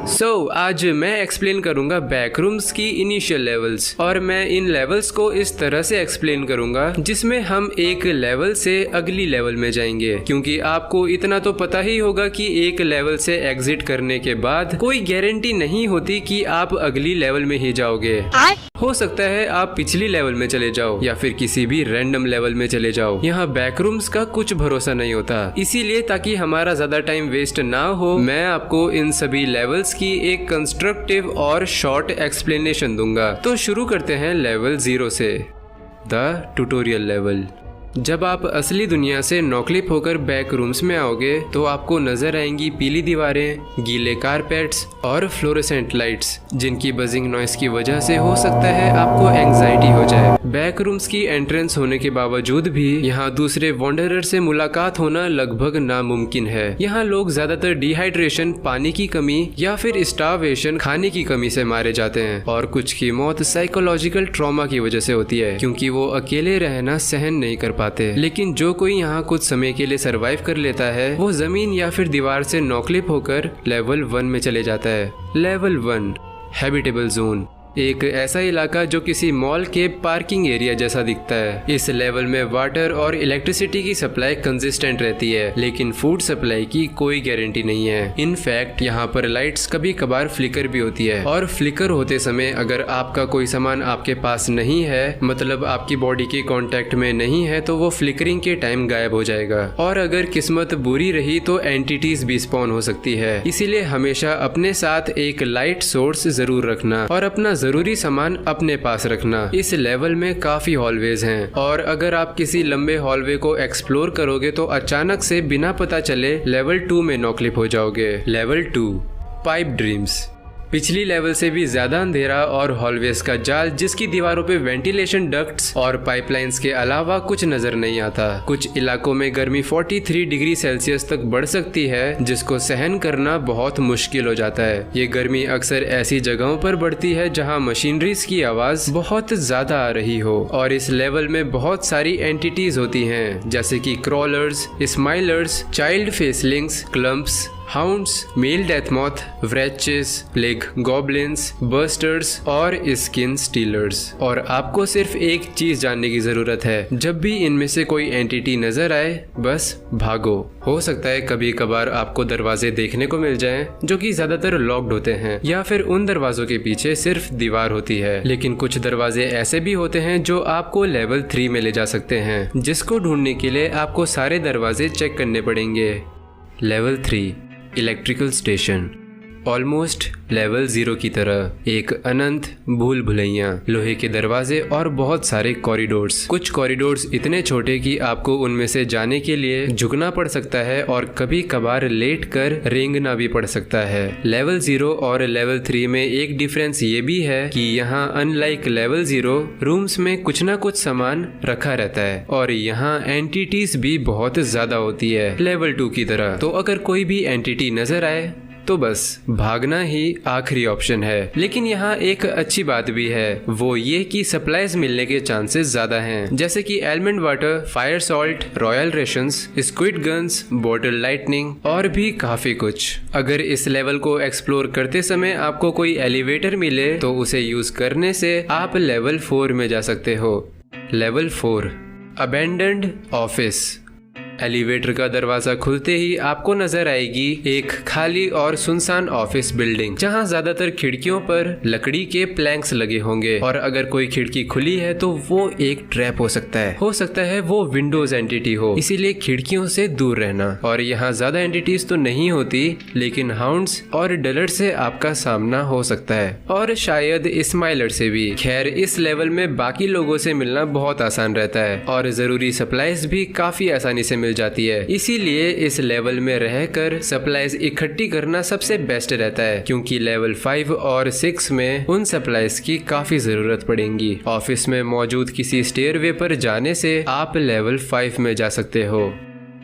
आज मैं एक्सप्लेन करूंगा बैकरूम्स की इनिशियल लेवल्स, और मैं इन लेवल्स को इस तरह से एक्सप्लेन करूंगा जिसमें हम एक लेवल से अगली लेवल में जाएंगे, क्योंकि आपको इतना तो पता ही होगा कि एक लेवल से एग्जिट करने के बाद कोई गारंटी नहीं होती कि आप अगली लेवल में ही जाओगे। हो सकता है आप पिछली लेवल में चले जाओ या फिर किसी भी रैंडम लेवल में चले जाओ। यहाँ बैकरूम्स का कुछ भरोसा नहीं होता, इसीलिए ताकि हमारा ज्यादा टाइम वेस्ट ना हो, मैं आपको इन सभी लेवल्स की एक कंस्ट्रक्टिव और शॉर्ट एक्सप्लेनेशन दूंगा। तो शुरू करते हैं लेवल 0 से, द ट्यूटोरियल लेवल। जब आप असली दुनिया से नॉकलिप होकर बैक रूम्स में आओगे तो आपको नजर आएंगी पीली दीवारें, गीले कारपेट्स और फ्लोरेसेंट लाइट्स, जिनकी बजिंग नॉइस की वजह से हो सकता है आपको एंजाइटी हो जाए। बैक रूम्स की एंट्रेंस होने के बावजूद भी यहाँ दूसरे वॉन्डरर से मुलाकात होना लगभग नामुमकिन है। यहाँ लोग ज्यादातर डिहाइड्रेशन, पानी की कमी या फिर स्टारवेशन, खाने की कमी से मारे जाते हैं, और कुछ की मौत साइकोलॉजिकल ट्रॉमा की वजह से होती है, क्योंकि वो अकेले रहना सहन नहीं कर पाते। लेकिन जो कोई यहाँ कुछ समय के लिए सरवाइव कर लेता है, वो जमीन या फिर दीवार से नॉकलिप होकर लेवल 1 में चले जाता है। लेवल 1, हैबिटेबल जोन, एक ऐसा इलाका जो किसी मॉल के पार्किंग एरिया जैसा दिखता है। इस लेवल में वाटर और इलेक्ट्रिसिटी की सप्लाई कंसिस्टेंट रहती है, लेकिन फूड सप्लाई की कोई गारंटी नहीं है। इनफैक्ट यहाँ पर लाइट्स कभी कभार फ्लिकर भी होती है, और फ्लिकर होते समय अगर आपका कोई सामान आपके पास नहीं है, मतलब आपकी बॉडी के कांटेक्ट में नहीं है, तो वो फ्लिकरिंग के टाइम गायब हो जाएगा। और अगर किस्मत बुरी रही तो एंटिटीज भी स्पॉन हो सकती है। इसीलिए हमेशा अपने साथ एक लाइट सोर्स जरूर रखना और अपना जरूरी सामान अपने पास रखना। इस लेवल में काफी हॉलवेज हैं, और अगर आप किसी लंबे हॉलवे को एक्सप्लोर करोगे तो अचानक से बिना पता चले लेवल 2 में नॉकलिप हो जाओगे। लेवल 2, पाइप ड्रीम्स, पिछली लेवल से भी ज्यादा अंधेरा और हॉलवेज का जाल, जिसकी दीवारों पे वेंटिलेशन डक्ट्स और पाइपलाइंस के अलावा कुछ नजर नहीं आता। कुछ इलाकों में गर्मी 43 डिग्री सेल्सियस तक बढ़ सकती है, जिसको सहन करना बहुत मुश्किल हो जाता है। ये गर्मी अक्सर ऐसी जगहों पर बढ़ती है जहां मशीनरीज की आवाज बहुत ज्यादा आ रही हो, और इस लेवल में बहुत सारी एंटिटीज होती हैं, जैसे कि crawlers, smilers, child facelings, clumps, hounds, male deathmoth, wretches, plague goblins, busters और स्किन स्टीलर्स। और आपको सिर्फ एक चीज जानने की जरूरत है, जब भी इनमें से कोई एंटिटी नजर आए बस भागो। हो सकता है कभी कभार आपको दरवाजे देखने को मिल जाएं, जो कि ज्यादातर लॉक्ड होते हैं, या फिर उन दरवाजों के पीछे सिर्फ दीवार होती है। लेकिन कुछ दरवाजे ऐसे भी होते हैं जो आपको लेवल 3 में ले जा सकते हैं, जिसको ढूंढने के लिए आपको सारे दरवाजे चेक करने पड़ेंगे। Level 3, electrical station, almost level 0 की तरह एक अनंत भूल भुलैया, लोहे के दरवाजे और बहुत सारे कॉरिडोर्स। कुछ कॉरिडोर्स इतने छोटे कि आपको उनमें से जाने के लिए झुकना पड़ सकता है, और कभी कभार लेट कर रेंगना भी पड़ सकता है। लेवल 0 और लेवल 3 में एक डिफरेंस ये भी है कि यहाँ अनलाइक लेवल 0 रूम्स में कुछ ना कुछ सामान रखा रहता है, और यहाँ एंटिटीज भी बहुत ज्यादा होती है लेवल 2 की तरह। तो अगर कोई भी एंटिटी नजर आए तो बस भागना ही आखिरी ऑप्शन है। लेकिन यहाँ एक अच्छी बात भी है, वो ये कि सप्लाईज मिलने के चांसेस ज्यादा हैं, जैसे कि element water, fire salt, royal rations, squid guns, bottle lightning और भी काफी कुछ। अगर इस लेवल को एक्सप्लोर करते समय आपको कोई एलिवेटर मिले तो उसे यूज करने से आप लेवल 4 में जा सकते हो। Level 4, abandoned office. एलिवेटर का दरवाजा खुलते ही आपको नजर आएगी एक खाली और सुनसान ऑफिस बिल्डिंग, जहां ज्यादातर खिड़कियों पर लकड़ी के प्लैंक्स लगे होंगे, और अगर कोई खिड़की खुली है तो वो एक ट्रैप हो सकता है वो विंडोज एंटिटी हो, इसीलिए खिड़कियों से दूर रहना। और यहाँ ज्यादा एंटिटीज तो नहीं होती, लेकिन हाउंड्स और डलर से आपका सामना हो सकता है, और शायद स्माइलर से भी। खैर, इस लेवल में बाकी लोगों से मिलना बहुत आसान रहता है, और जरूरी सप्लाईज भी काफी आसानी से मिल जाती है। इसीलिए इस लेवल में रहकर सप्लाईज इकट्ठी करना सबसे बेस्ट रहता है, क्योंकि लेवल 5 और 6 में उन सप्लाईज की काफी जरूरत पड़ेगी। ऑफिस में मौजूद किसी स्टेयरवे पर जाने से आप लेवल 5 में जा सकते हो।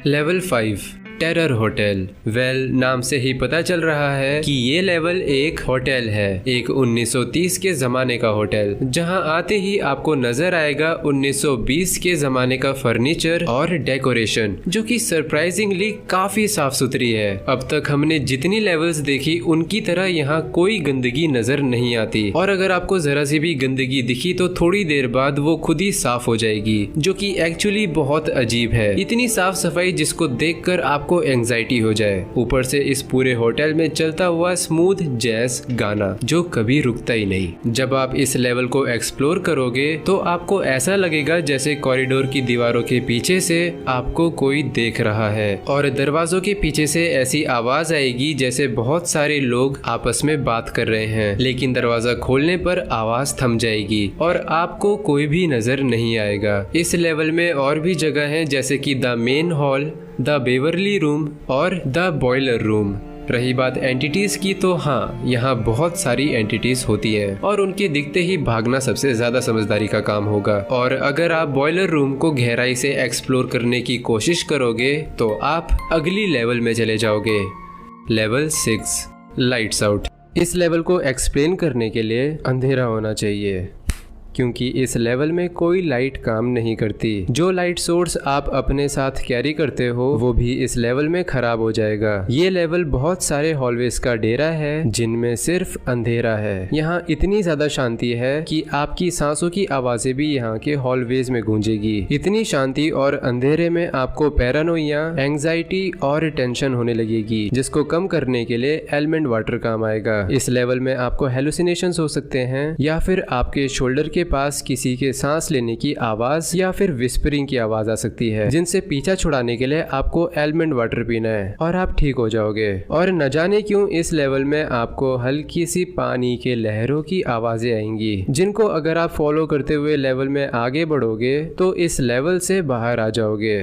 Level 5, terror hotel. वेल, नाम से ही पता चल रहा है कि ये लेवल एक होटल है, एक 1930 के जमाने का होटल, जहां आते ही आपको नजर आएगा 1920 के जमाने का फर्नीचर और डेकोरेशन, जो कि सरप्राइजिंगली काफी साफ सुथरी है। अब तक हमने जितनी लेवल्स देखी उनकी तरह यहाँ कोई गंदगी नजर नहीं आती, और अगर आपको जरा सी भी गंदगी दिखी तो थोड़ी देर बाद वो खुद ही साफ हो जाएगी, जो कि एक्चुअली बहुत अजीब है। इतनी साफ सफाई जिसको देखकर आपको एंजाइटी हो जाए। ऊपर से इस पूरे होटल में चलता हुआ स्मूथ जैज गाना जो कभी रुकता ही नहीं। जब आप इस लेवल को एक्सप्लोर करोगे तो आपको ऐसा लगेगा जैसे कॉरिडोर की दीवारों के पीछे से आपको कोई देख रहा है, और दरवाजों के पीछे से ऐसी आवाज आएगी जैसे बहुत सारे लोग आपस में बात कर रहे हैं, लेकिन दरवाजा खोलने पर आवाज थम जाएगी और आपको कोई भी नजर नहीं आएगा। इस लेवल में और भी जगह है जैसे कि the main hall, the Beverly room और द बॉयलर रूम। रही बात एंटिटीज की, तो हाँ, यहाँ बहुत सारी एंटिटीज होती हैं और उनके दिखते ही भागना सबसे ज्यादा समझदारी का काम होगा। और अगर आप बॉयलर रूम को गहराई से एक्सप्लोर करने की कोशिश करोगे तो आप अगली लेवल में चले जाओगे। Level 6, lights out. इस लेवल को एक्सप्लेन करने के लिए अंधेरा होना चाहिए, क्योंकि इस लेवल में कोई लाइट काम नहीं करती। जो लाइट सोर्स आप अपने साथ कैरी करते हो वो भी इस लेवल में खराब हो जाएगा। ये लेवल बहुत सारे हॉलवेज का डेरा है जिनमें सिर्फ अंधेरा है। यहाँ इतनी ज्यादा शांति है कि आपकी सांसों की आवाजें भी यहाँ के हॉलवेज में गूंजेगी। इतनी शांति और अंधेरे में आपको पैरानोइया, एंजाइटी और टेंशन होने लगेगी, जिसको कम करने के लिए एलिमेंट वाटर काम आएगा। इस लेवल में आपको हेलुसिनेशंस हो सकते हैं, या फिर आपके शोल्डर के पास किसी के सांस लेने की आवाज या फिर विस्परिंग की आवाज आ सकती है, जिनसे पीछा छुड़ाने के लिए आपको एलिमेंट वाटर पीना है और आप ठीक हो जाओगे। और न जाने क्यों इस लेवल में आपको हल्की सी पानी के लहरों की आवाजें आएंगी, जिनको अगर आप फॉलो करते हुए लेवल में आगे बढ़ोगे तो इस लेवल से बाहर आ जाओगे।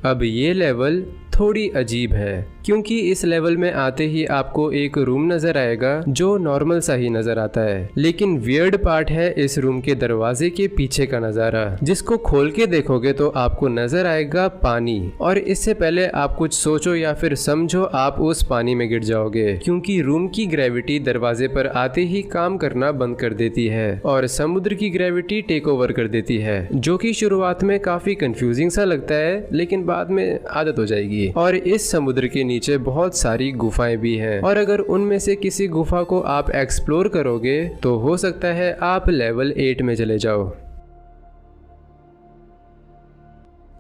अब ये लेवल थोड़ी अजीब है, क्योंकि इस लेवल में आते ही आपको एक रूम नजर आएगा जो नॉर्मल सा ही नजर आता है, लेकिन वियर्ड पार्ट है इस रूम के दरवाजे के पीछे का नजारा, जिसको खोल के देखोगे तो आपको नजर आएगा पानी। और इससे पहले आप कुछ सोचो या फिर समझो, आप उस पानी में गिर जाओगे, क्योंकि रूम की ग्रेविटी दरवाजे पर आते ही काम करना बंद कर देती है और समुद्र की ग्रेविटी टेक ओवर कर देती है, जो कि शुरुआत में काफी कंफ्यूजिंग सा लगता है, लेकिन बाद में आदत हो जाएगी। और इस समुद्र के नीचे बहुत सारी गुफाएं भी हैं, और अगर उनमें से किसी गुफा को आप एक्सप्लोर करोगे तो हो सकता है आप लेवल 8 में चले जाओ।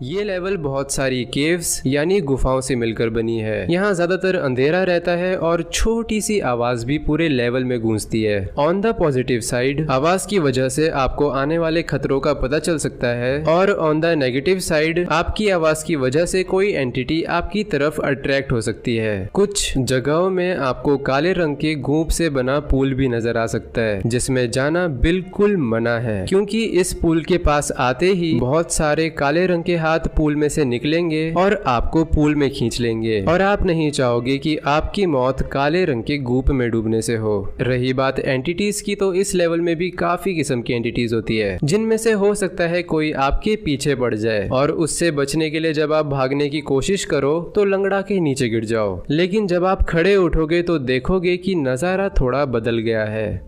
ये लेवल बहुत सारी केव्स यानी गुफाओं से मिलकर बनी है। यहाँ ज्यादातर अंधेरा रहता है और छोटी सी आवाज भी पूरे लेवल में गूंजती है। ऑन द पॉजिटिव साइड, आवाज की वजह से आपको आने वाले खतरों का पता चल सकता है, और ऑन द नेगेटिव साइड, आपकी आवाज की वजह से कोई एंटिटी आपकी तरफ अट्रैक्ट हो सकती है। कुछ जगहों में आपको काले रंग के गोंद से बना पूल भी नजर आ सकता है, जिसमें जाना बिल्कुल मना है, क्योंकि इस पूल के पास आते ही बहुत सारे काले रंग के हाथ पूल में से निकलेंगे और आपको पूल में खींच लेंगे, और आप नहीं चाहोगे कि आपकी मौत काले रंग के गोप में डूबने से हो। रही बात एंटिटीज की, तो इस लेवल में भी काफी किस्म की एंटिटीज होती है, जिनमें से हो सकता है कोई आपके पीछे पड़ जाए, और उससे बचने के लिए जब आप भागने की कोशिश करो तो लंगड़ा के नीचे गिर जाओ। लेकिन जब आप खड़े उठोगे तो देखोगे कि नजारा थोड़ा बदल गया है।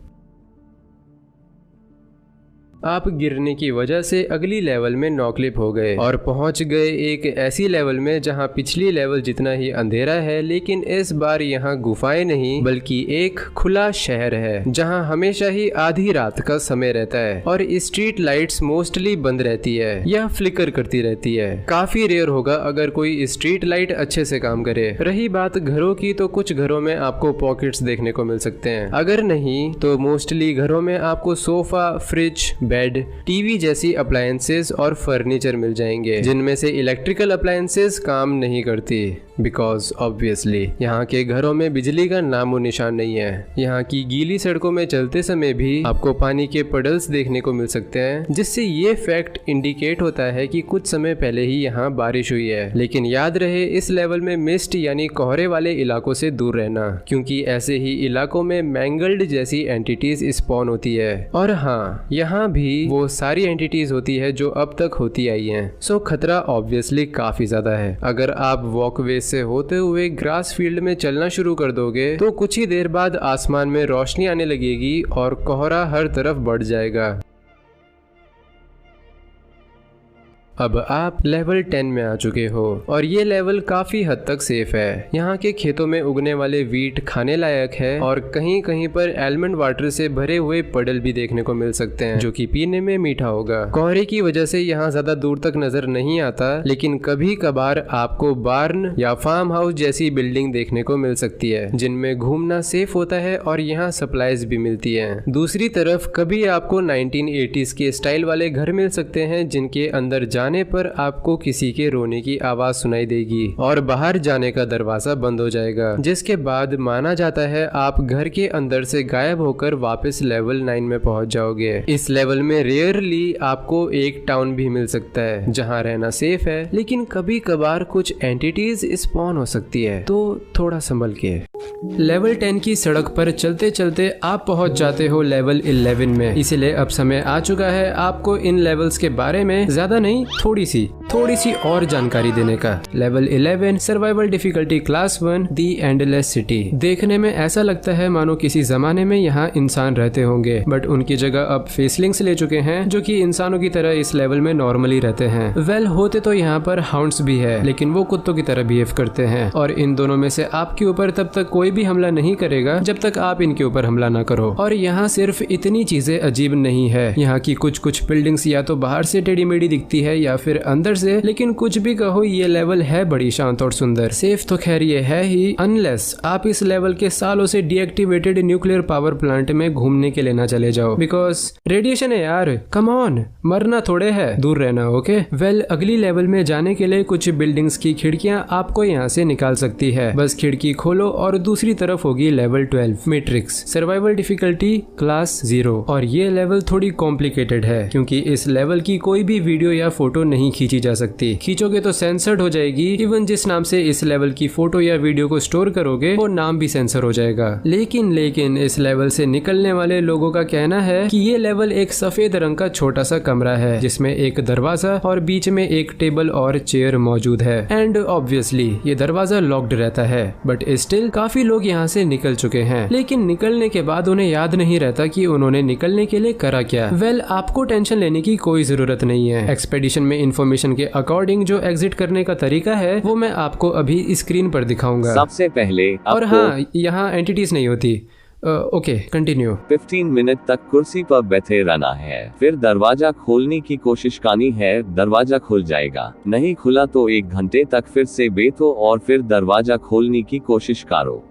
आप गिरने की वजह से अगली लेवल में नॉकलिप हो गए और पहुंच गए एक ऐसी लेवल में जहां पिछली लेवल जितना ही अंधेरा है, लेकिन इस बार यहां गुफाएं नहीं बल्कि एक खुला शहर है, जहां हमेशा ही आधी रात का समय रहता है और स्ट्रीट लाइट्स मोस्टली बंद रहती है या फ्लिकर करती रहती है। काफी रेयर होगा अगर कोई स्ट्रीट लाइट अच्छे से काम करे। रही बात घरों की, तो कुछ घरों में आपको पॉकेट्स देखने को मिल सकते हैं, अगर नहीं तो मोस्टली घरों में आपको सोफा, फ्रिज, बेड, टीवी जैसी अप्लायंसेस और फर्नीचर मिल जाएंगे, जिनमें से इलेक्ट्रिकल अप्लायंसेस काम नहीं करती। बिकॉज ऑब्वियसली यहाँ के घरों में बिजली का नामो निशान नहीं है। यहाँ की गीली सड़कों में चलते समय भी आपको पानी के पडल्स देखने को मिल सकते हैं, जिससे ये फैक्ट इंडिकेट होता है कि कुछ समय पहले ही यहाँ बारिश हुई है। लेकिन याद रहे इस लेवल में मिस्ट यानी कोहरे वाले इलाकों से दूर रहना, क्योंकि ऐसे ही इलाकों में मैंगल्ड जैसी एंटिटीज स्पॉन होती है। और हाँ, यहाँ भी वो सारी एंटिटीज होती है जो अब तक होती आई हैं। सो खतरा ऑब्वियसली काफी ज्यादा है। अगर आप वॉकवे से होते हुए ग्रास फील्ड में चलना शुरू कर दोगे तो कुछ ही देर बाद आसमान में रोशनी आने लगेगी और कोहरा हर तरफ बढ़ जाएगा। अब आप लेवल 10 में आ चुके हो और ये लेवल काफी हद तक सेफ है। यहाँ के खेतों में उगने वाले वीट खाने लायक है और कहीं कहीं पर एलमंड वाटर से भरे हुए पडल भी देखने को मिल सकते हैं, जो कि पीने में मीठा होगा। कोहरे की वजह से यहाँ ज्यादा दूर तक नजर नहीं आता, लेकिन कभी कभार आपको बार्न या फार्म हाउस जैसी बिल्डिंग देखने को मिल सकती है, जिनमें घूमना सेफ होता है और यहाँ सप्लाईज भी मिलती है। दूसरी तरफ कभी आपको 1980s के स्टाइल वाले घर मिल सकते हैं, जिनके अंदर जाने पर आपको किसी के रोने की आवाज सुनाई देगी और बाहर जाने का दरवाजा बंद हो जाएगा, जिसके बाद माना जाता है आप घर के अंदर से गायब होकर वापस लेवल 9 में पहुंच जाओगे। इस लेवल में रेयरली आपको एक टाउन भी मिल सकता है जहां रहना सेफ है, लेकिन कभी कभार कुछ एंटिटीज स्पॉन हो सकती है, तो थोड़ा संभल के। लेवल 10 की सड़क पर चलते चलते आप पहुंच जाते हो लेवल 11 में। इसीलिए अब समय आ चुका है आपको इन लेवल्स के बारे में ज्यादा नहीं, थोड़ी सी और जानकारी देने का। लेवल 11 सर्वाइवल डिफिकल्टी क्लास 1 दी एंडलेस सिटी। देखने में ऐसा लगता है मानो किसी जमाने में यहाँ इंसान रहते होंगे, बट उनकी जगह अब फेसलिंग्स ले चुके हैं, जो कि इंसानों की तरह इस लेवल में नॉर्मली रहते हैं। वेल होते तो यहाँ पर हाउंड्स भी है, लेकिन वो कुत्तों की तरह बिहेव करते हैं और इन दोनों में से आपके ऊपर तब तक कोई भी हमला नहीं करेगा जब तक आप इनके ऊपर हमला ना करो। और यहाँ सिर्फ इतनी चीजें अजीब नहीं है, यहाँ की कुछ बिल्डिंग्स या तो बाहर से टेढ़ी मेढ़ी दिखती है या फिर अंदर से, लेकिन कुछ भी कहो ये लेवल है बड़ी शांत और सुंदर। सेफ तो खैर ये है ही, अनलेस आप इस लेवल के सालों से डीएक्टिवेटेड न्यूक्लियर पावर प्लांट में घूमने के लिए ना चले जाओ, बिकॉज रेडिएशन है यार, कम ऑन, मरना थोड़े है, दूर रहना। ओके वेल, अगली लेवल में जाने के लिए कुछ बिल्डिंग्स की खिड़कियां आपको यहाँ से निकाल सकती है। बस खिड़की खोलो और दूसरी तरफ होगी level 12 matrix survival difficulty class 0। और ये लेवल थोड़ी कॉम्प्लिकेटेड है, क्योंकि इस लेवल की कोई भी वीडियो या फोटो नहीं खींची जा सकती। खींचोगे तो सेंसर्ड हो जाएगी। इवन जिस नाम से इस लेवल की फोटो या वीडियो को स्टोर करोगे वो नाम भी सेंसर हो जाएगा। लेकिन इस लेवल से निकलने वाले लोगों का कहना है कि ये लेवल एक सफेद रंग का छोटा सा कमरा है, जिसमें एक दरवाजा और बीच में एक टेबल और चेयर मौजूद है। एंड ऑब्वियसली ये दरवाजा लॉक्ड रहता है, बट स्टिल काफी लोग यहाँ से निकल चुके हैं, लेकिन निकलने के बाद उन्हें याद नहीं रहता कि उन्होंने निकलने के लिए करा क्या। वेल, आपको टेंशन लेने की कोई जरूरत नहीं है। एक्सपेडिशन में इंफॉर्मेशन के अकॉर्डिंग जो एग्जिट करने का तरीका है वो मैं आपको अभी स्क्रीन पर दिखाऊंगा सबसे पहले। और हाँ, यहाँ एंटिटीज नहीं होती। Okay continue. 15 मिनट तक कुर्सी पर बैठे रहना है, फिर दरवाजा खोलने की कोशिश करनी है, दरवाजा खुल जाएगा। नहीं खुला तो 1 घंटे तक फिर से बैठो और फिर दरवाजा खोलने की कोशिश करो।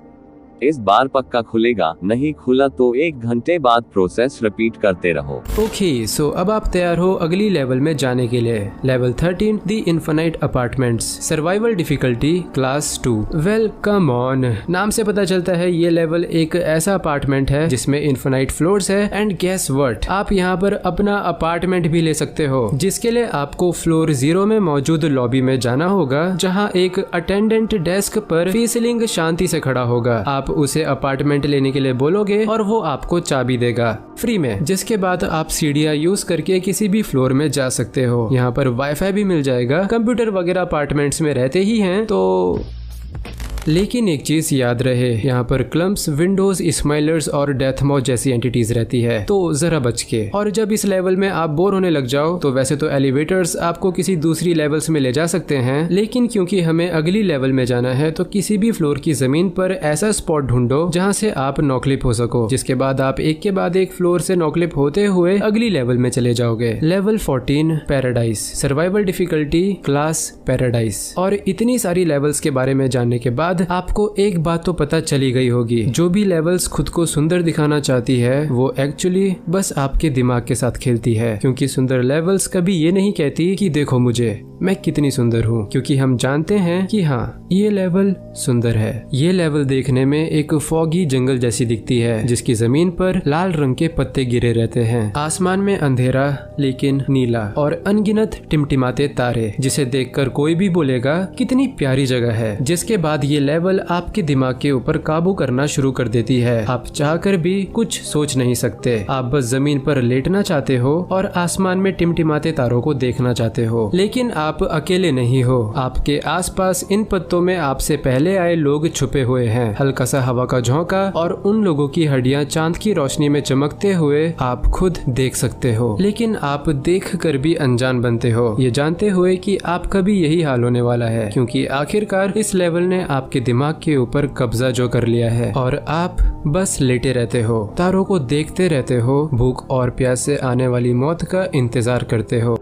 इस बार पक्का खुलेगा, नहीं खुला तो 1 घंटे बाद प्रोसेस रिपीट करते रहो। ओके सो अब आप तैयार हो अगली लेवल में जाने के लिए। Level 13 the infinite apartments survival difficulty class 2। Well come on, नाम से पता चलता है ये लेवल एक ऐसा अपार्टमेंट है जिसमें इन्फिनाइट फ्लोर्स है। एंड गेस व्हाट, आप यहाँ पर अपना अपार्टमेंट भी ले सकते हो, जिसके लिए आपको फ्लोर 0 में मौजूद लॉबी में जाना होगा, जहाँ एक अटेंडेंट डेस्क पर फीसलिंग शांति से खड़ा होगा। आप उसे अपार्टमेंट लेने के लिए बोलोगे और वो आपको चाबी देगा फ्री में, जिसके बाद आप सीढ़ियां यूज करके किसी भी फ्लोर में जा सकते हो। यहाँ पर वाईफाई भी मिल जाएगा, कंप्यूटर वगैरह अपार्टमेंट्स में रहते ही हैं। तो लेकिन एक चीज याद रहे, यहाँ पर क्लम्प्स, विंडोज, स्माइलर्स और डेथ मॉथ जैसी एंटिटीज रहती है, तो जरा बच के। और जब इस लेवल में आप बोर होने लग जाओ तो वैसे तो एलिवेटर्स आपको किसी दूसरी लेवल्स में ले जा सकते हैं, लेकिन क्योंकि हमें अगली लेवल में जाना है तो किसी भी फ्लोर की जमीन पर ऐसा स्पॉट ढूंढो जहाँ से आप नॉकलिप हो सको, जिसके बाद आप एक के बाद एक फ्लोर से नॉकलिप होते हुए अगली लेवल में चले जाओगे। Level 14 paradise survival difficulty class paradise. और इतनी सारी लेवल्स के बारे में जानने के बाद बाद आपको एक बात तो पता चली गई होगी, जो भी लेवल्स खुद को सुंदर दिखाना चाहती है वो एक्चुअली बस आपके दिमाग के साथ खेलती है, क्योंकि सुंदर लेवल्स कभी ये नहीं कहती कि देखो मुझे, मैं कितनी सुंदर हूँ, क्योंकि हम जानते हैं कि हाँ ये लेवल सुंदर है। ये लेवल देखने में एक फॉगी जंगल जैसी दिखती है, जिसकी जमीन पर लाल रंग के पत्ते गिरे रहते हैं। आसमान में अंधेरा लेकिन नीला और अनगिनत टिमटिमाते तारे, जिसे देखकर कोई भी बोलेगा कितनी प्यारी जगह है। जिसके बाद ये लेवल आपके दिमाग के ऊपर काबू करना शुरू कर देती है। आप चाहकर भी कुछ सोच नहीं सकते, आप बस जमीन पर लेटना चाहते हो और आसमान में टिमटिमाते तारों को देखना चाहते हो। लेकिन आप अकेले नहीं हो, आपके आसपास इन पत्तों में आपसे पहले आए लोग छुपे हुए हैं। हल्का सा हवा का झोंका और उन लोगों की हड्डियां चांद की रोशनी में चमकते हुए आप खुद देख सकते हो। लेकिन आप देख कर भी अनजान बनते हो, ये जानते हुए कि आपका भी यही हाल होने वाला है, क्योंकि आखिरकार इस लेवल ने आपके दिमाग के ऊपर कब्जा जो कर लिया है और आप बस लेटे रहते हो, तारों को देखते रहते हो, भूख और प्यास से आने वाली मौत का इंतजार करते हो।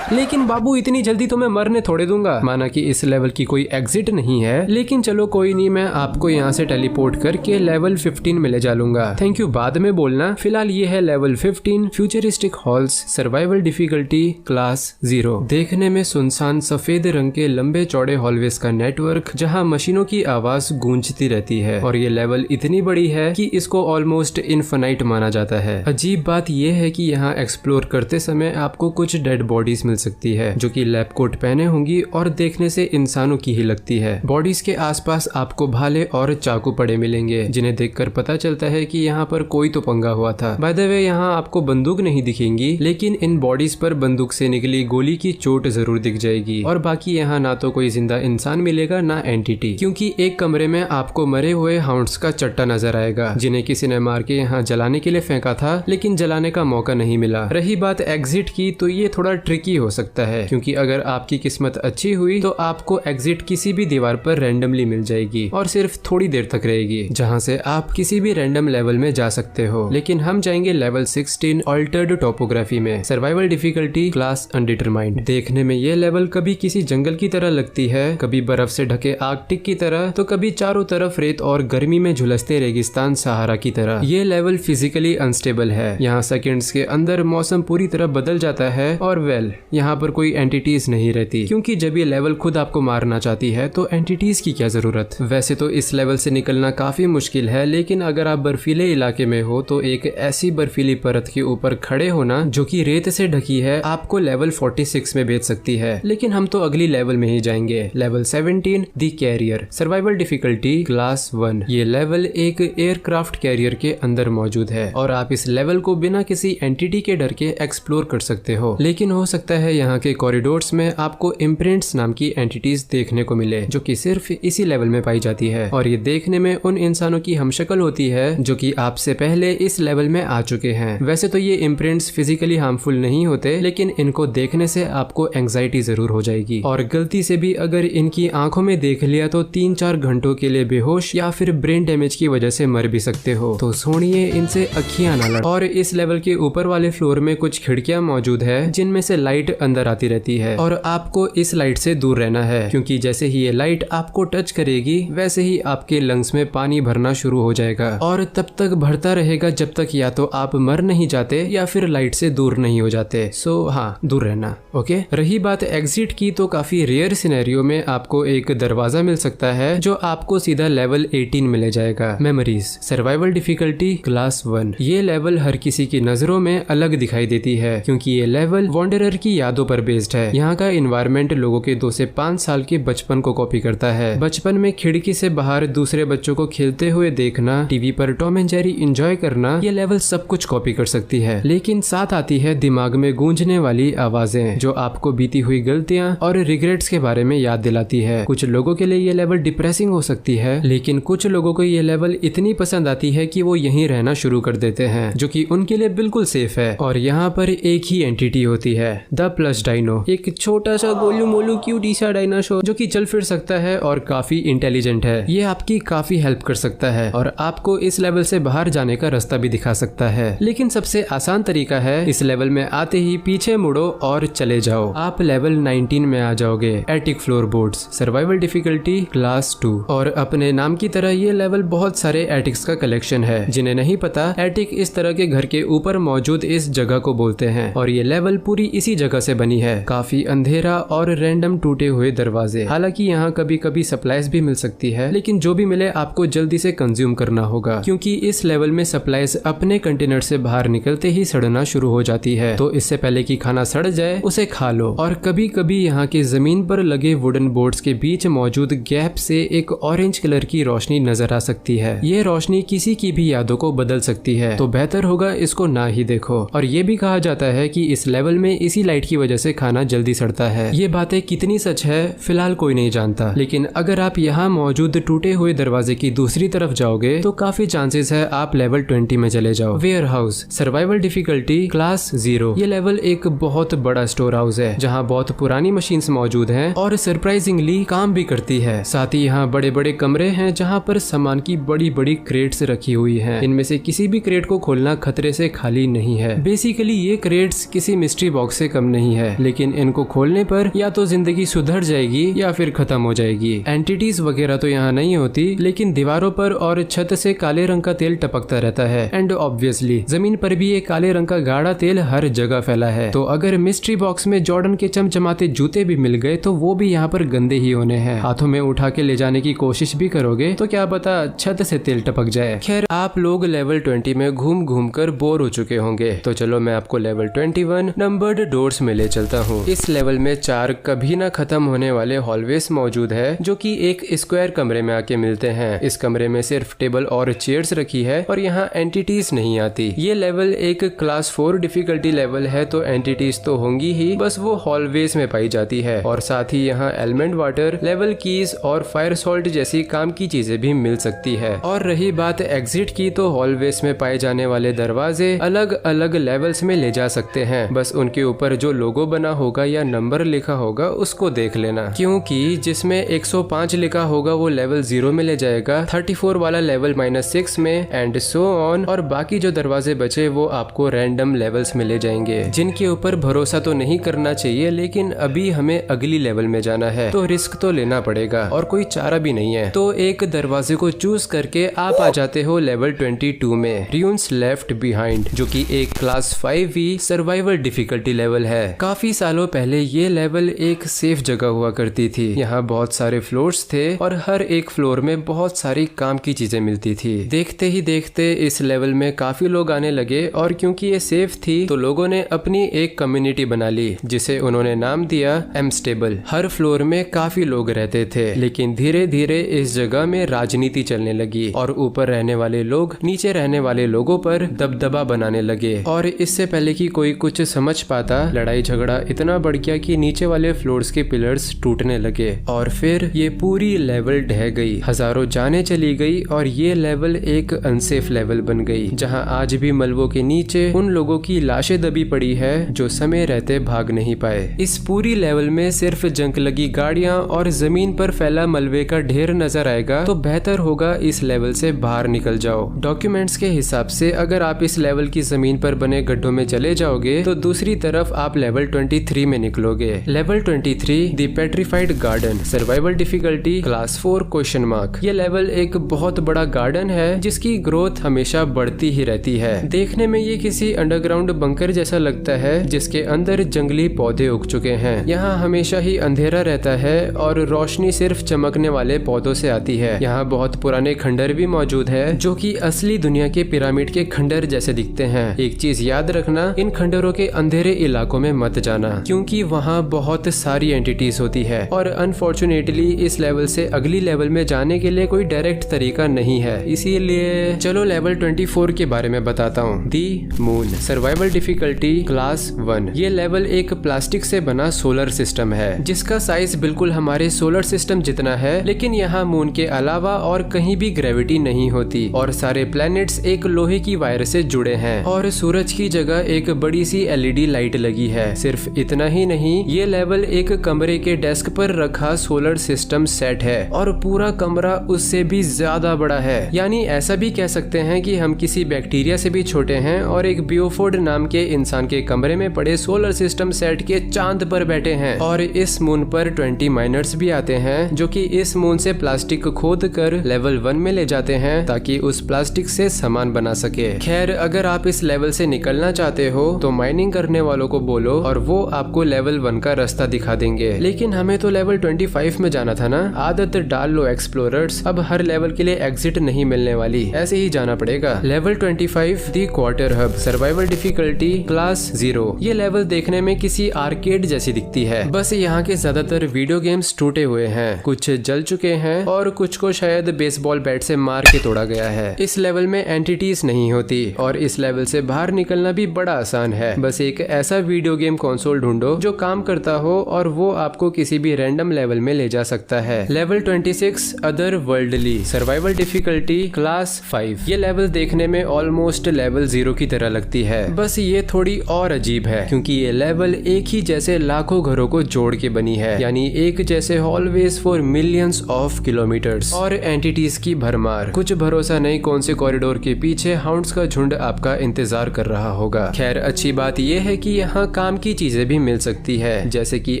लेकिन बाबू इतनी जल्दी तो मैं मरने थोड़े दूंगा। माना कि इस लेवल की कोई एग्जिट नहीं है, लेकिन चलो कोई नहीं, मैं आपको यहाँ से टेलीपोर्ट करके लेवल 15 में ले जा लूंगा। थैंक यू बाद में बोलना। फिलहाल ये है level 15 futuristic halls, survival difficulty class 0। देखने में सुनसान सफेद रंग के लंबे चौड़े हॉलवेज का नेटवर्क, जहाँ मशीनों की आवाज गूंजती रहती है। और ये लेवल इतनी बड़ी है कि इसको ऑलमोस्ट इनफाइनाइट माना जाता है। अजीब बात यह है कि यहाँ एक्सप्लोर करते समय आपको कुछ डेड बॉडीज मिल सकती है, जो कि लैब कोट पहने होंगी और देखने से इंसानों की ही लगती है। बॉडीज के आसपास आपको भाले और चाकू पड़े मिलेंगे, जिन्हें देखकर पता चलता है कि यहाँ पर कोई तो पंगा हुआ था। बाय द वे यहाँ आपको बंदूक नहीं दिखेंगी, लेकिन इन बॉडीज पर बंदूक से निकली गोली की चोट जरूर दिख जाएगी। और बाकी यहाँ ना तो कोई जिंदा इंसान मिलेगा ना एंटिटी, क्योंकि एक कमरे में आपको मरे हुए हाउंड्स का चट्टा नजर आएगा, जिन्हें किसी ने मार के यहाँ जलाने के लिए फेंका था, लेकिन जलाने का मौका नहीं मिला। रही बात एग्जिट की, तो ये थोड़ा ट्रिकी हो सकता है, क्योंकि अगर आपकी किस्मत अच्छी हुई तो आपको एग्जिट किसी भी दीवार पर रैंडमली मिल जाएगी और सिर्फ थोड़ी देर तक रहेगी, जहां से आप किसी भी रैंडम लेवल में जा सकते हो। लेकिन हम जाएंगे लेवल 16 ऑल्टर्ड टोपोग्राफी में, सर्वाइवल डिफिकल्टी क्लास अनडिटरमाइंड। देखने में ये लेवल कभी किसी जंगल की तरह लगती है, कभी बर्फ से ढके आर्कटिक की तरह, तो कभी चारों तरफ रेत और गर्मी में झुलसते रेगिस्तान सहारा की तरह। ये लेवल फिजिकली अनस्टेबल है, यहाँ सेकेंड्स के अंदर मौसम पूरी तरह बदल जाता है और यहाँ पर कोई एंटिटीज नहीं रहती, क्योंकि जब ये लेवल खुद आपको मारना चाहती है तो एंटिटीज की क्या जरूरत। वैसे तो इस लेवल से निकलना काफी मुश्किल है, लेकिन अगर आप बर्फीले इलाके में हो तो एक ऐसी बर्फीली परत के ऊपर खड़े होना जो कि रेत से ढकी है आपको लेवल 46 में भेज सकती है। लेकिन हम तो अगली लेवल में ही जाएंगे, level 17 the carrier, survival difficulty class 1। ये लेवल एक एयरक्राफ्ट कैरियर के अंदर मौजूद है और आप इस लेवल को बिना किसी एंटिटी के डर के एक्सप्लोर कर सकते हो। लेकिन हो सकता है यहाँ के कॉरिडोर्स में आपको इम्प्रिंट्स नाम की एंटिटीज देखने को मिले, जो कि सिर्फ इसी लेवल में पाई जाती है। और ये देखने में उन इंसानों की हमशक्ल होती है जो कि आपसे पहले इस लेवल में आ चुके हैं। वैसे तो ये इम्प्रिंट्स फिजिकली हार्मफुल नहीं होते, लेकिन इनको देखने से आपको एंग्जाइटी जरूर हो जाएगी और गलती से भी अगर इनकी आंखों में देख लिया तो 3-4 घंटों के लिए बेहोश या फिर ब्रेन डैमेज की वजह से मर भी सकते हो। तो सोनिए इनसे अखियां ना लड़। और इस लेवल के ऊपर वाले फ्लोर में कुछ खिड़कियां मौजूद है, जिनमें से लाइट अंदर आती रहती है और आपको इस लाइट से दूर रहना है, क्योंकि जैसे ही ये लाइट आपको टच करेगी वैसे ही आपके लंग्स में पानी भरना शुरू हो जाएगा और तब तक भरता रहेगा जब तक या तो आप मर नहीं जाते या फिर लाइट से दूर नहीं हो जाते। सो हाँ, दूर रहना। ओके, रही बात एग्जिट की, तो काफी रेयर सिनेरियो में आपको एक दरवाजा मिल सकता है जो आपको सीधा लेवल 18 में ले जाएगा। Memories, survival difficulty class 1। ये लेवल हर किसी की नजरों में अलग दिखाई देती है, क्योंकि ये लेवल वॉन्डरर की यादों पर बेस्ड है। यहाँ का इन्वायरमेंट लोगों के 2 से 5 साल के बचपन को कॉपी करता है। बचपन में खिड़की से बाहर दूसरे बच्चों को खेलते हुए देखना, टीवी पर टॉम एंड जेरी एंजॉय करना, ये लेवल सब कुछ कॉपी कर सकती है। लेकिन साथ आती है दिमाग में गूंजने वाली आवाजें, जो आपको बीती हुई गलतियां और रिग्रेट्स के बारे में याद दिलाती है। कुछ लोगों के लिए ये लेवल डिप्रेसिंग हो सकती है, लेकिन कुछ लोगों को ये लेवल इतनी पसंद आती है कि वो यहीं रहना शुरू कर देते हैं, जो कि उनके लिए बिल्कुल सेफ है। और यहाँ पर एक ही एंटिटी होती है, द प्लस डाइनो, एक छोटा सा गोलू मोलू क्यूटी सा डायनासोर जो कि चल फिर सकता है और काफी इंटेलिजेंट है। ये आपकी काफी हेल्प कर सकता है और आपको इस लेवल से बाहर जाने का रास्ता भी दिखा सकता है। लेकिन सबसे आसान तरीका है इस लेवल में आते ही पीछे मुड़ो और चले जाओ। आप लेवल 19 में आ जाओगे। Attic floor boards, survival difficulty class 2। और अपने नाम की तरह ये लेवल बहुत सारे एटिक्स का कलेक्शन है। जिन्हें नहीं पता, एटिक इस तरह के घर के ऊपर मौजूद इस जगह को बोलते हैं और ये लेवल पूरी इसी जगह से बनी है। काफी अंधेरा और रैंडम टूटे हुए दरवाजे। हालांकि यहाँ कभी कभी सप्लाईज भी मिल सकती है, लेकिन जो भी मिले आपको जल्दी से कंज्यूम करना होगा क्योंकि इस लेवल में सप्लाईज अपने कंटेनर से बाहर निकलते ही सड़ना शुरू हो जाती है। तो इससे पहले कि खाना सड़ जाए उसे खा लो। और कभी कभी यहाँ के जमीन पर लगे वुडन बोर्ड्स के बीच मौजूद गैप से एक ऑरेंज कलर की रोशनी नजर आ सकती है। ये रोशनी किसी की भी यादों को बदल सकती है, तो बेहतर होगा इसको ना ही देखो। और ये भी कहा जाता है कि इस लेवल में इसी लाइट की वजह से खाना जल्दी सड़ता है। ये बातें कितनी सच है फिलहाल कोई नहीं जानता, लेकिन अगर आप यहाँ मौजूद टूटे हुए दरवाजे की दूसरी तरफ जाओगे तो काफी चांसेस है आप लेवल 20 में चले जाओ। Warehouse, survival difficulty class 0। ये लेवल एक बहुत बड़ा स्टोर हाउस है जहाँ बहुत पुरानी मशीन्स मौजूद हैं और सरप्राइजिंगली काम भी करती है। साथ ही यहाँ बड़े बड़े कमरे हैं जहाँ पर सामान की बड़ी बड़ी क्रेट्स रखी हुई हैं। इनमें से किसी भी क्रेट को खोलना खतरे से खाली नहीं है। बेसिकली ये क्रेट्स किसी मिस्ट्री बॉक्स से कम नहीं है, लेकिन इनको खोलने पर या तो जिंदगी सुधर जाएगी या फिर खत्म हो जाएगी। एंटिटीज वगैरह तो यहाँ नहीं होती, लेकिन दीवारों पर और छत से काले रंग का तेल टपकता रहता है। एंड ऑब्वियसली जमीन पर भी ये काले रंग का गाढ़ा तेल हर जगह फैला है। तो अगर मिस्ट्री बॉक्स में जॉर्डन के चमचमाते जूते भी मिल गए तो वो भी यहाँ पर गंदे ही होने हैं। हाथों में उठा के ले जाने की कोशिश भी करोगे तो क्या पता छत से तेल टपक जाए। खैर, आप लोग लेवल 20 में घूम घूम कर बोर हो चुके होंगे, तो चलो मैं आपको लेवल 21 नंबर्ड डोर्स में ले चलता हूँ। इस लेवल में 4 कभी ना खत्म होने वाले हॉलवेज मौजूद है जो कि एक स्क्वायर कमरे में आके मिलते हैं। इस कमरे में सिर्फ टेबल और चेयर्स रखी है और यहाँ एंटिटीज नहीं आती। ये लेवल एक क्लास 4 डिफिकल्टी लेवल है, तो एंटिटीज तो होंगी ही, बस वो हॉलवेज में पाई जाती है। और साथ ही यहाँ एलिमेंट वाटर, लेवल कीज और फायर सॉल्ट जैसी काम की चीजें भी मिल सकती है। और रही बात एग्जिट की, तो हॉलवेज में पाए जाने वाले दरवाजे अलग अलग लेवल्स में ले जा सकते हैं। बस उनके ऊपर जो लोगो बना होगा या नंबर लिखा होगा उसको देख लेना, क्योंकि जिसमें 105 लिखा होगा वो लेवल 0 में ले जाएगा, 34 वाला लेवल -6 में, एंड सो ऑन। और बाकी जो दरवाजे बचे वो आपको रैंडम लेवल्स में ले जाएंगे, जिनके ऊपर भरोसा तो नहीं करना चाहिए, लेकिन अभी हमें अगली लेवल में जाना है तो रिस्क तो लेना पड़ेगा और कोई चारा भी नहीं है। तो एक दरवाजे को चूज करके आप आ जाते हो लेवल 22 में, र्यून्स लेफ्ट बिहाइंड, जो कि एक क्लास 5 सर्वाइवल डिफिकल्टी लेवल है। काफी सालों पहले ये लेवल एक सेफ जगह हुआ करती थी। यहाँ बहुत सारे फ्लोर्स थे और हर एक फ्लोर में बहुत सारी काम की चीजें मिलती थी। देखते ही देखते इस लेवल में काफी लोग आने लगे और क्योंकि ये सेफ थी तो लोगों ने अपनी एक कम्युनिटी बना ली जिसे उन्होंने नाम दिया एमस्टेबल। हर फ्लोर में काफी लोग रहते थे, लेकिन धीरे धीरे इस जगह में राजनीति चलने लगी और ऊपर रहने वाले लोग नीचे रहने वाले लोगों पर दबदबा बनाने लगे। और इससे पहले कि कोई कुछ समझ पाता, लड़ाई झगड़ा इतना बढ़ गया कि नीचे वाले फ्लोर्स के पिलर्स टूटने लगे और फिर ये पूरी लेवल ढह गई। हजारों जानें चली गई और ये लेवल एक अनसेफ लेवल बन गई, जहां आज भी मलबों के नीचे उन लोगों की लाशें दबी पड़ी है जो समय रहते भाग नहीं पाए। इस पूरी लेवल में सिर्फ जंग लगी गाड़ियां और जमीन पर फैला मलबे का ढेर नजर आएगा, तो बेहतर होगा इस लेवल से बाहर निकल जाओ। डॉक्यूमेंट्स के हिसाब से अगर आप इस लेवल की जमीन पर बने गड्ढों में चले जाओगे तो दूसरी तरफ आप लेवल 23 में निकलोगे। Level 23 the petrified garden, survival difficulty class 4 question mark. ये लेवल एक बहुत बड़ा गार्डन है जिसकी ग्रोथ हमेशा बढ़ती ही रहती है। देखने में ये किसी अंडरग्राउंड बंकर जैसा लगता है जिसके अंदर जंगली पौधे उग चुके हैं। यहाँ हमेशा ही अंधेरा रहता है और रोशनी सिर्फ चमकने वाले पौधों से आती है। यहाँ बहुत पुराने खंडर भी मौजूद है जो कि असली दुनिया के पिरामिड के खंडर जैसे दिखते हैं। एक चीज याद रखना, इन खंडरों के अंधेरे इलाकों में मत जाना क्योंकि वहाँ बहुत सारी एंटिटीज होती है और अनफॉर्चुनेटली इस लेवल से अगली लेवल में जाने के लिए कोई डायरेक्ट तरीका नहीं है। इसीलिए चलो लेवल 24 के बारे में बताता हूँ। दी मून, सर्वाइवल डिफिकल्टी क्लास 1। ये लेवल एक प्लास्टिक से बना सोलर सिस्टम है जिसका साइज बिल्कुल हमारे सोलर सिस्टम जितना है, लेकिन यहाँ मून के अलावा और कहीं भी ग्रेविटी नहीं होती और सारे प्लैनेट्स एक लोहे की वायर से जुड़े हैं और सूरज की जगह एक बड़ी सी LED लाइट लगी है। है। सिर्फ इतना ही नहीं, ये लेवल एक कमरे के डेस्क पर रखा सोलर सिस्टम सेट है और पूरा कमरा उससे भी ज्यादा बड़ा है। यानी ऐसा भी कह सकते हैं कि हम किसी बैक्टीरिया से भी छोटे हैं और एक बियोफोर्ड नाम के इंसान के कमरे में पड़े सोलर सिस्टम सेट के चांद पर बैठे हैं। और इस मून पर 20 माइनर्स भी आते हैं जो कि इस मून से प्लास्टिक खोद कर लेवल 1 में ले जाते हैं ताकि उस प्लास्टिक से सामान बना सके। खैर, अगर आप इस लेवल से निकलना चाहते हो तो माइनिंग करने वालों को बोलो और वो आपको लेवल 1 का रास्ता दिखा देंगे। लेकिन हमें तो लेवल 25 में जाना था ना। आदत डाल लो एक्सप्लोरर्स, अब हर लेवल के लिए एग्जिट नहीं मिलने वाली, ऐसे ही जाना पड़ेगा। Level 25 the quarter hub, survival difficulty class 0। ये लेवल देखने में किसी आर्केड जैसी दिखती है, बस यहाँ के ज्यादातर वीडियो गेम्स टूटे हुए हैं, कुछ जल चुके हैं और कुछ को शायद बेसबॉल बैट से मार के तोड़ा गया है। इस लेवल में एंटिटीज नहीं होती और इस लेवल से बाहर निकलना भी बड़ा आसान है। बस एक ऐसा वीडियो गेम कंसोल ढूंढो जो काम करता हो और वो आपको किसी भी रैंडम लेवल में ले जा सकता है। Level 26 other worldly, survival difficulty class 5। ये लेवल देखने में ऑलमोस्ट लेवल 0 की तरह लगती है, बस ये थोड़ी और अजीब है क्योंकि ये लेवल एक ही जैसे लाखों घरों को जोड़ के बनी है, यानी एक जैसे hallways for millions of kilometres और एंटिटीज की भरमार। कुछ भरोसा नहीं कौन से कॉरिडोर के पीछे हाउंड्स का झुंड आपका इंतजार कर रहा होगा। खैर, अच्छी बात यह है कि यहाँ काम की चीजें भी मिल सकती है, जैसे कि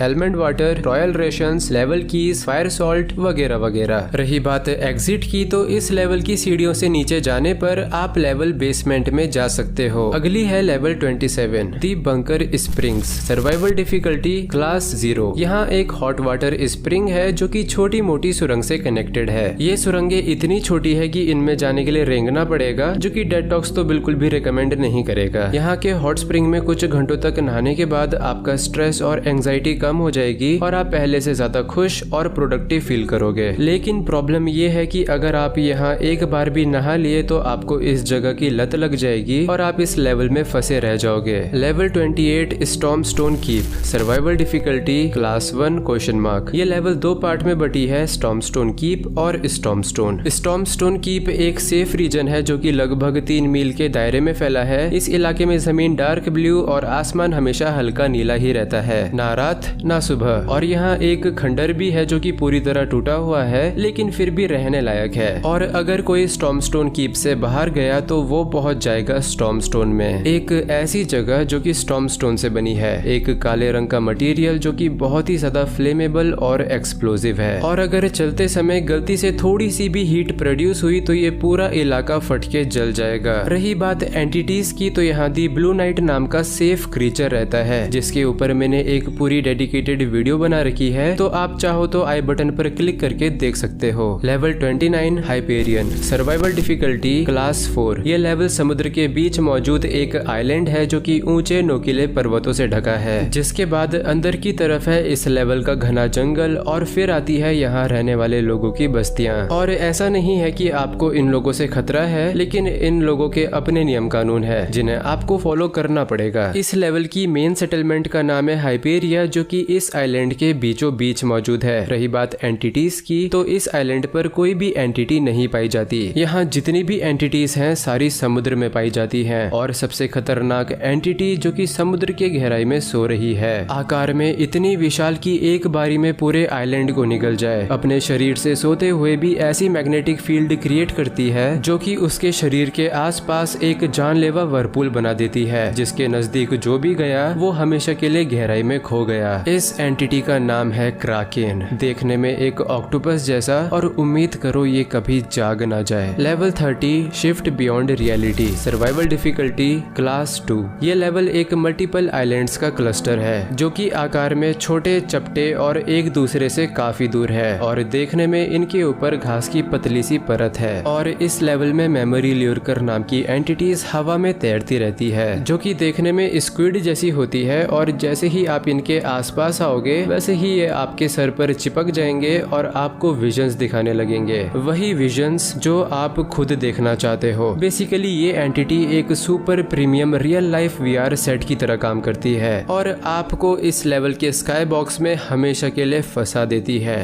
element water, royal rations, level keys, fire salt वगैरह वगैरह। रही बात एग्जिट की, तो इस लेवल की सीढ़ियों से नीचे जाने पर आप लेवल बेसमेंट में जा सकते हो। अगली है level 27 the bunker springs, survival difficulty class 0। यहाँ एक हॉट वाटर स्प्रिंग है जो कि छोटी मोटी सुरंग से कनेक्टेड है। ये सुरंगें इतनी छोटी है कि इनमें जाने के लिए रेंगना पड़ेगा, जो कि डेड डॉग्स तो बिल्कुल भी रिकमेंड नहीं करेगा। यहाँ के हॉट स्प्रिंग में कुछ घंटों तक नहाने के बाद आपका स्ट्रेस और एंजाइटी कम हो जाएगी और आप पहले से ज्यादा खुश और प्रोडक्टिव फील करोगे। लेकिन प्रॉब्लम ये है कि अगर आप यहाँ एक बार भी नहा लिए तो आपको इस जगह की लत लग जाएगी और आप इस लेवल में फंसे रह जाओगे। Level 28 storm stone keep, survival difficulty class 1 question mark. ये लेवल 2 पार्ट में बटी है, स्टॉर्म स्टोन कीप और storm stone. Storm stone keep एक सेफ रीजन है जो कि लगभग 3 मील के दायरे में फैला है। इस इलाके में जमीन डार्क ब्लू और आसमान हमेशा हल्का नीला ही रहता है, ना रात ना सुबह। और यहाँ एक खंडर भी है जो कि पूरी तरह टूटा हुआ है लेकिन फिर भी रहने लायक है। और अगर कोई स्टॉर्म स्टोन कीप से बाहर गया तो वो पहुंच जाएगा स्टॉर्म स्टोन में, एक ऐसी जगह जो कि स्टॉर्म स्टोन से बनी है। एक काले रंग का मटेरियल जो कि बहुत ही ज्यादा फ्लेमेबल और एक्सप्लोजिव है, और अगर चलते समय गलती से थोड़ी सी भी हीट प्रोड्यूस हुई तो ये पूरा इलाका फट के जल जाएगा। रही बात एंटिटीज की, तो यहाँ दी ब्लू नाइट नाम का सेफ क्रीचर रहता है जिसके ऊपर मैंने एक पूरी डेडिकेटेड वीडियो बना रखी है, तो आप चाहो तो आई बटन पर क्लिक करके देख सकते हो। Level 29 Hyperion, survival difficulty class 4। ये लेवल समुद्र के बीच मौजूद एक आइलैंड है जो कि ऊंचे नोकीले पर्वतों से ढका है। जिसके बाद अंदर की तरफ है इस लेवल का घना जंगल और फिर आती है यहाँ रहने वाले लोगों की बस्तियाँ। और ऐसा नहीं है कि आपको इन लोगों से खतरा है, लेकिन इन लोगों के अपने नियम कानून है जिन्हें आपको फॉलो करना पड़ेगा। इस लेवल की मेन सेटलमेंट का नाम है हाइपेरिया जो कि इस आइलैंड के बीचों बीच मौजूद है। रही बात एंटिटीज की, तो इस आइलैंड पर कोई भी एंटिटी नहीं पाई जाती। यहाँ जितनी भी एंटिटीज हैं सारी समुद्र में पाई जाती हैं, और सबसे खतरनाक एंटिटी जो कि समुद्र के गहराई में सो रही है, आकार में इतनी विशाल कि एक बारी में पूरे आइलैंड को निगल जाए। अपने शरीर से सोते हुए भी ऐसी मैग्नेटिक फील्ड क्रिएट करती है जो कि उसके शरीर के आसपास एक जानलेवा वर्लपूल बना देती है, जिसके नजदीक जो भी गया वो हमेशा के लिए गहराई में खो गया। इस एंटिटी का नाम है क्राकेन, देखने में एक ऑक्टोपस जैसा, और उम्मीद करो ये कभी जाग ना जाए। Level 30 shift beyond reality, survival difficulty class 2। ये लेवल एक मल्टीपल आइलैंड्स का क्लस्टर है जो कि आकार में छोटे चपटे और एक दूसरे से काफी दूर है, और देखने में इनके ऊपर घास की पतली सी परत है। और इस लेवल में मेमोरी ल्यूरकर नाम की एंटिटीज हवा में तैरती रहती है जो कि देखने में स्क्विड जैसी होती है, और जैसे ही आप इनके आसपास आओगे वैसे ही ये आपके सर पर चिपक जाएंगे और आपको विजन्स दिखाने लगेंगे, वही विजन्स जो आप खुद देखना चाहते हो। बेसिकली ये एंटिटी एक super premium real life VR set की तरह काम करती है और आपको इस लेवल के स्काई बॉक्स में हमेशा के लिए फंसा देती है।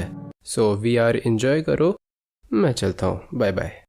सो VR एंजॉय करो, मैं चलता हूँ, बाय बाय।